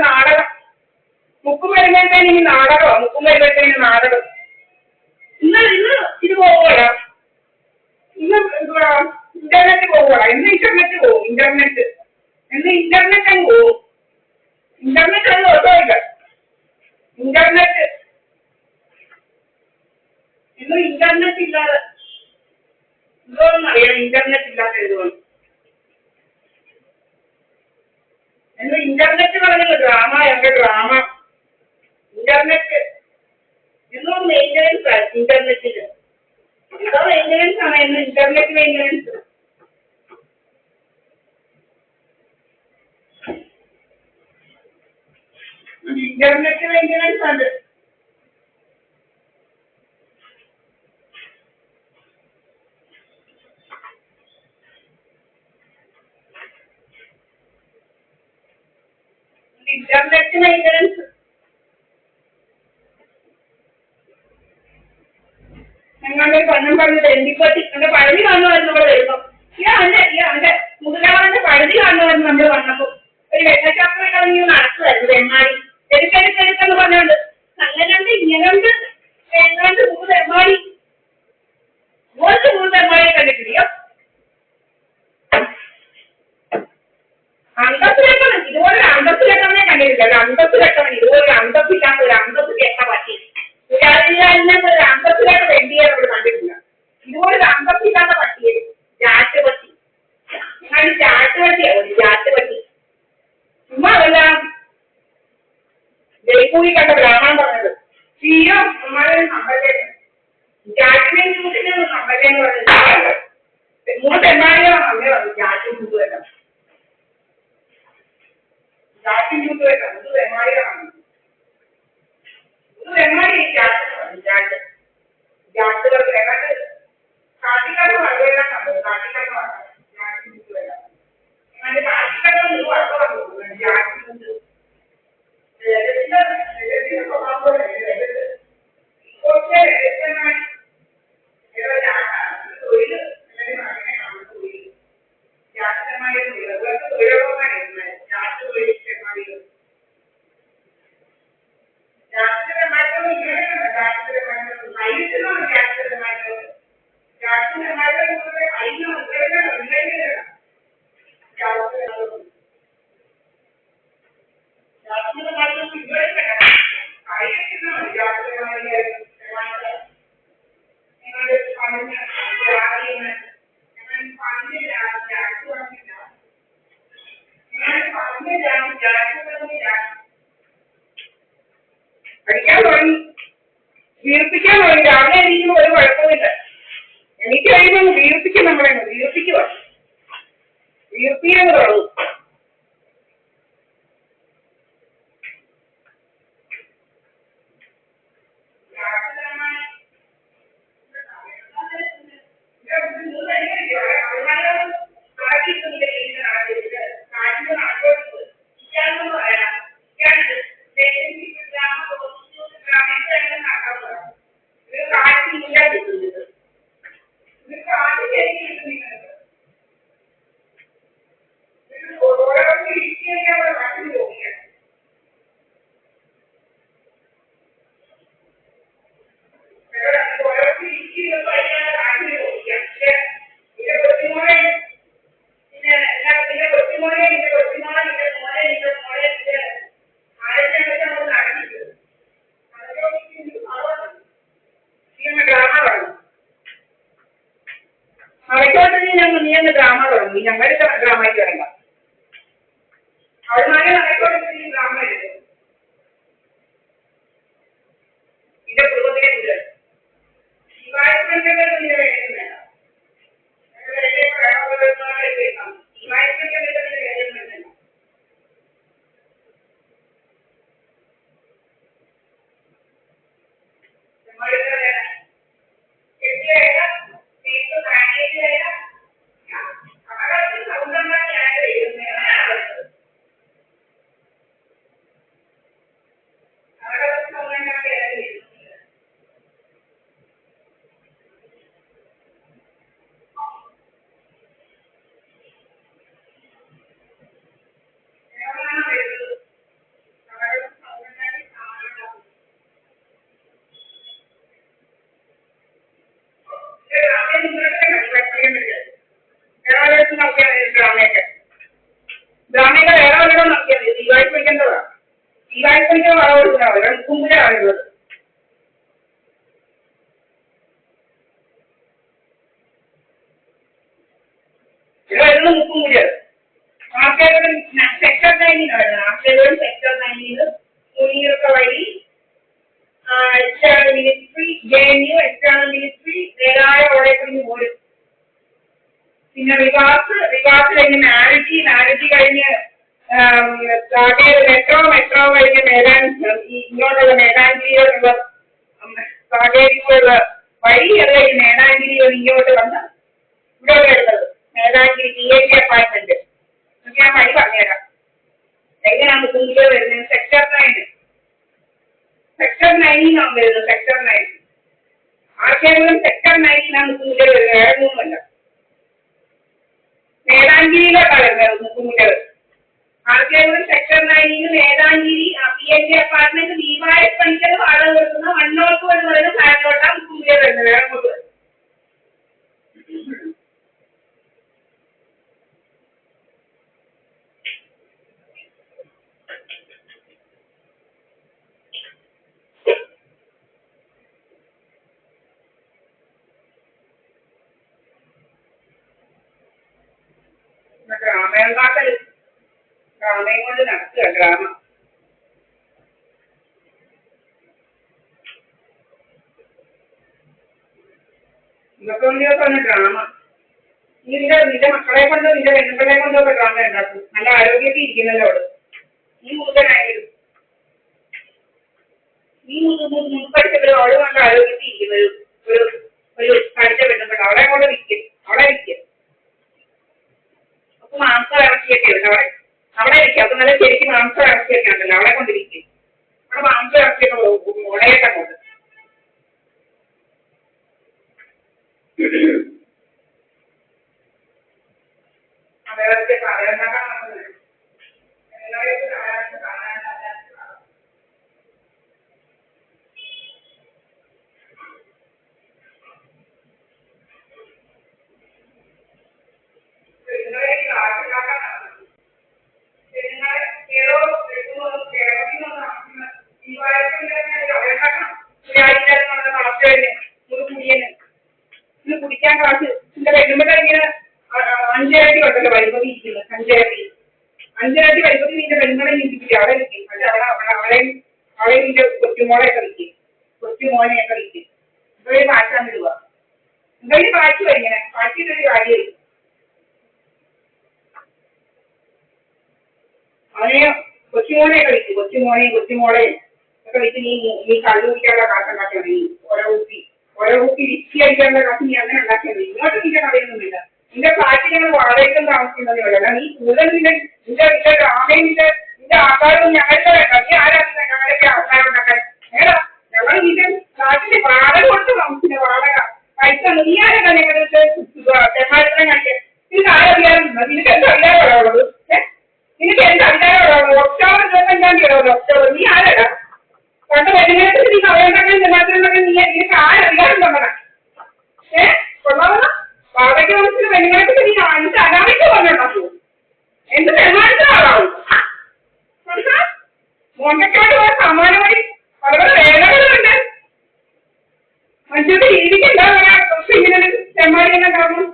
നാടകം മുക്കും വരുമ്പോഴത്തേന് നാടകമാണ്. മുക്കും വരുമ്പോഴത്തേന് നാടകം. ഇന്ന് ഇത് പോവുകയാ. ഇന്ന് എന്തുവാ ഇന്റർനെറ്റ് പോവുകയാ. ഇന്ന് ഇന്റർനെറ്റ് പോകും. ഇന്റർനെറ്റ് അങ്ങ് പോകും. ഇന്റർനെറ്റ് അത് ഒന്നുമില്ല. ഇന്റർനെറ്റ് ഇന്ന് ഇന്റർനെറ്റ് ഇല്ലാതെ എന്തോന്നും അറിയാം. ഇന്റർനെറ്റ് ഇല്ലാത്ത എന്തുകൊണ്ട് ഇന്ന് ഇന്റർനെറ്റ് പറഞ്ഞല്ലോ ഡ്രാമ. എന്റെ ഡ്രാമ ഇന്റർനെറ്റ് എന്നും മെയിൻ്റെനൻസ് ആണ്. ഇന്റർനെറ്റിന് ഇതോ മെയിൻ്റെനൻസ് ആണ്. ഇന്ന് ഇന്റർനെറ്റ് മെയിൻ്റെനൻസ്. ഇന്റർനെറ്റ് മെയിൻ്റെനൻസ് ആണ്. ഇന്റർനെറ്റ് മെയിൻ്റെനൻസ് ഞങ്ങളുടെ പണം പറഞ്ഞത് എന്തിപ്പറ്റി എന്റെ പഴുതി കാണുമായിരുന്നു. നമ്മൾ വരുമ്പോ അവന്റെ മുതലാവന്റെ പഴുതി കാണുമായിരുന്നു. നമ്മൾ വന്നപ്പോ ഒരു വെള്ളച്ചാപ്പ കളഞ്ഞ് നടക്കുമായിരുന്നു. തെമ്മാടി എടുക്കെടുക്കെടുക്കെന്ന് പറഞ്ഞോണ്ട് അങ്ങനെയുണ്ട് ഇങ്ങനെയുണ്ട് എങ്ങാണ്ട് 3 തെമ്മാടി 3 തെമ്മാടിയെ കണ്ടിട്ടില്ലയോ? അന്തസ്സിലെട്ടവൻ ഇതുപോലൊരു അന്തസ്സിലെട്ടവനെ കണ്ടിട്ടില്ല. ഒരു അന്തസ്സിലെട്ടവൻ ഇതുപോലൊരു അന്തസ്സില്ലാത്ത ഒരു അന്തസ് കേട്ട പറ്റി ഒരു അന്തസ്സിലായിട്ട് വേണ്ടിയെ നമ്മൾ കണ്ടിട്ടില്ല. ഇതുപോലൊരു അന്തസ്സില്ലാത്ത പട്ടിയെ ചാറ്റ് പറ്റി. ഞാൻ ചാറ്റ് പറ്റിയാവും. ചാറ്റ് പറ്റി ചുമ്മാ അതല്ല ജയ്പൂരി കണ്ട ബ്രാഹ്മണൻ പറഞ്ഞത്. ചീയോ അമ്മാരെ സമ്പല്ലേന്ന് ചാറ്റിനെയും ചൂട്ടിനെയൊന്നും സമ്പല്ലേന്ന് പറഞ്ഞത് 3 തെമ്മാടികളാണ് അമ്മേ പറഞ്ഞു. ചാറ്റും ചൂട്ടുമല്ല ചാറ്റും ചൂട്ടുമല്ല 3 തെമ്മാടികളാണ്. 3 തെമ്മാടി ചാറ്റ് ചാട്ടുകൾക്ക് ഏതാണ്ട് കാട്ടിക്കാട്ട് വളരെല്ലാം കണ്ടത്. കാട്ടിക്കാട്ട് ചാറ്റും ചൂട്ടുമല്ല അങ്ങനെ കാട്ടിക്കാട്ട് വഴക്കം ചാറ്റും ചൂട്ട് സ്വഭാവം പഠിക്കാൻ തുടങ്ങി. വീർപ്പിക്കാൻ തുടങ്ങി. രാവിലെ എണീക്കുമ്പോൾ ഒരു കുഴപ്പമില്ല. എനിക്ക് കഴിയുമ്പോൾ വീർപ്പിക്കും. നമ്മളെ വീർപ്പിക്കുക. വീർപ്പിക്കാൻ തുടങ്ങും. നീ ഡ്രാമ തുടങ്ങി. ഞങ്ങളുടെ ഡ്രാമയ്ക്ക് വരണ്ട. അവന്മാരെ നടക്കോട്ട് ഡ്രാമ എടുക്കും. ഇതിന്റെ കുടുംബത്തിനെ കുറിച്ച് ശിവായത്തിന്റെ വേണ്ട. വീരാഴ്ച വളം കൊടുക്കുന്നത് അവരെ മുക്കുമ്പോഴാണുള്ളത്. ഇവിടെ വരുന്നത് മുക്കുമ്പുഴ. ആർക്കേലും സെക്ടർ 9 ആർക്കേലും സെക്ടർ 9 മുനീറൊക്കെ വഴി external ministry, JNU external ministry നേരായ ഓടേക്കഴിഞ്ഞ് പോരും. പിന്നെ റിവാസ് കഴിഞ്ഞ് മാരിറ്റി കഴിഞ്ഞ് മെട്രോ കഴിഞ്ഞ് ഇങ്ങോട്ടുള്ള മേലാഞ്ചേരിയോടുള്ള സാഗേരിക്കുള്ള വഴി അത് കഴിഞ്ഞ് മേലാഞ്ചേരി ഇങ്ങോട്ട് വന്ന് ഇവിടെ വരുന്നത് മേലാഞ്ചേരി PAG അപ്പാർട്ട്മെന്റ്. ഞാൻ വഴി പറഞ്ഞുതരാം എങ്ങനെയാണ് മുക്കുമ്പുഴ വരുന്നത്. സെക്ടർ 9 വരുന്നത്. സെക്ടർ 9 ആർക്കേലും സെക്ടർ 9 മുക്കുമ്പുഴ വരുന്നത്. വേറെ ഒന്നുമല്ല, മേലാഞ്ചേരിയിലോട്ടാണ് വരുന്നത് മുക്കുമ്പുഴ. ആർക്കേലും സെക്ടർ 9 മേലാഞ്ചേരി PAG അപ്പാർട്ട്മെന്റ് ദീപായസ് പണിക്കർ വാടക കൊടുക്കുന്ന 102 എന്ന് പറയുന്ന ഫ്ലാറ്റിലോട്ടാണ് മുക്കുമ്പുഴ വരുന്നത്. വേറെ കൊണ്ട് ഡ്രാമയുണ്ടാക്കൽ ഡ്രാമയും കൊണ്ട് നടത്തുക. ഡ്രാമ ഇതൊക്കെ ദിവസമാണ് ഡ്രാമ. നിന്റെ മക്കളെ കൊണ്ട് നിന്റെ പെണ്ണുങ്ങളെ കൊണ്ടൊക്കെ ഡ്രാമ ഉണ്ടാക്കും. നല്ല ആരോഗ്യത്തിൽ ഇരിക്കുന്നല്ലോ അവിടെ. നീ മുഴുവനായാലും നീ മുൻപടിച്ചവരും അവള് നല്ല ആരോഗ്യത്തിൽ ഇരിക്കുന്നത് ഒരു പഠിച്ച പെണ്ണുങ്ങൾ അവിടെ കൊണ്ട് വിൽക്കും. അവിടെ വിൽക്കും. അപ്പൊ മാംസം ഇറച്ചിയൊക്കെ ഉണ്ട് അവിടെ വിൽക്കും. അപ്പൊ നല്ല ശരിക്കും മാംസം ഇറച്ചിയൊക്കെ ഉണ്ടല്ലോ അവിടെ കൊണ്ടിരിക്കും. അവിടെ മാംസം ഇറച്ചിയൊക്കെ മുളയൊക്കെ കൊണ്ട് അതേപോലത്തെ സാധനങ്ങളാണ് നടക്കുന്നത്. കുടിക്കാൻ കാശ് എന്റെ പെണ്ണുമ്പോ ഇങ്ങനെ 5 ഇരട്ടി ഉണ്ടല്ലോ വൈദ്യുതി ഇരിക്കുന്നത്. 5 ഇരട്ടി വൈദ്യുതി നിന്റെ പെണ്ണുങ്ങളെ ഇരിക്കില്ല അവിടെ നിൽക്കും. പക്ഷെ അവളെ നിന്റെ കൊച്ചുമോളെയൊക്കെ വിൽക്കും. കൊച്ചുമോനെയൊക്കെ വിൽക്കും. ഇതൊരു കാശാൻ വിടുക. എന്തൊരു കാശ് ഇങ്ങനെ കാശിട്ടൊരു കാര്യം. അവനെ കൊച്ചുമോനെയൊക്കെ വിൽക്കും. കൊച്ചുമോളെയും ഒക്കെ വിറ്റ് നീ കള്ളു കുടിക്കാനുള്ള കാശുണ്ടാക്കിയാൽ മതി. ഓരോ കുപ്പി വിറ്റി അടിക്കാനുള്ള കാശ് നീ അങ്ങനെ ഉണ്ടാക്കിയാൽ മതി. ഇങ്ങോട്ട് നിന്റെ കടയൊന്നുമില്ല. നിന്റെ ഫ്ലാറ്റിൽ ഞങ്ങൾ വാടകയ്ക്കും താമസിക്കുന്നതേ ഉള്ളൂ. നീ കൂടുതൽ നിന്റെ ഡ്രാമയും നിന്റെ ആൾക്കാരും ഞങ്ങളുടെ വേണ്ട. നീ ആരാധില്ല ഞങ്ങളൊക്കെ ആൾക്കാരുണ്ടാക്കാൻ ഏടാ. ഞങ്ങൾ നിന്റെ ഫ്ലാറ്റിന്റെ വാടക കൊടുത്ത് താമസിക്കുന്ന വാടക പൈസ നീ ആരാ ഞങ്ങളുടെ തെമ്മാടിത്തരം കാണിക്കാൻ. നിനക്ക് ആരധികാരമില്ല. നിനക്ക് എന്താ അധികാരമുള്ളത്? നിനക്ക് എന്താ അധികാരമുള്ളത്? ഒക്ടോബർ 25 ഒക്ടോബർ നീ ആരാടാ? പണ്ട് വെല്ലുവിളിച്ച് നീ കവയുണ്ടാക്കാൻ തെമ്മാടിത്തരം നീ നിനക്ക് ആരധികാരം തന്നടാ? കൊള്ളാവുന്ന വാടക മനസ്സിൽ വെല്ലുവിളിച്ച് നീ അഞ്ച് അനാമിക്ക് പറഞ്ഞുണ്ടാക്കൂ. എന്ത് തെമ്മാടിത്തരാവും? മോണ്ടക്കാട് പോയ സമാനമായി പല വേദനകളുണ്ട്. മനുഷ്യർക്ക് രീതിക്ക് എന്താ പറയാ ഇങ്ങനെ തെമ്മാടി തന്നെ കാരണം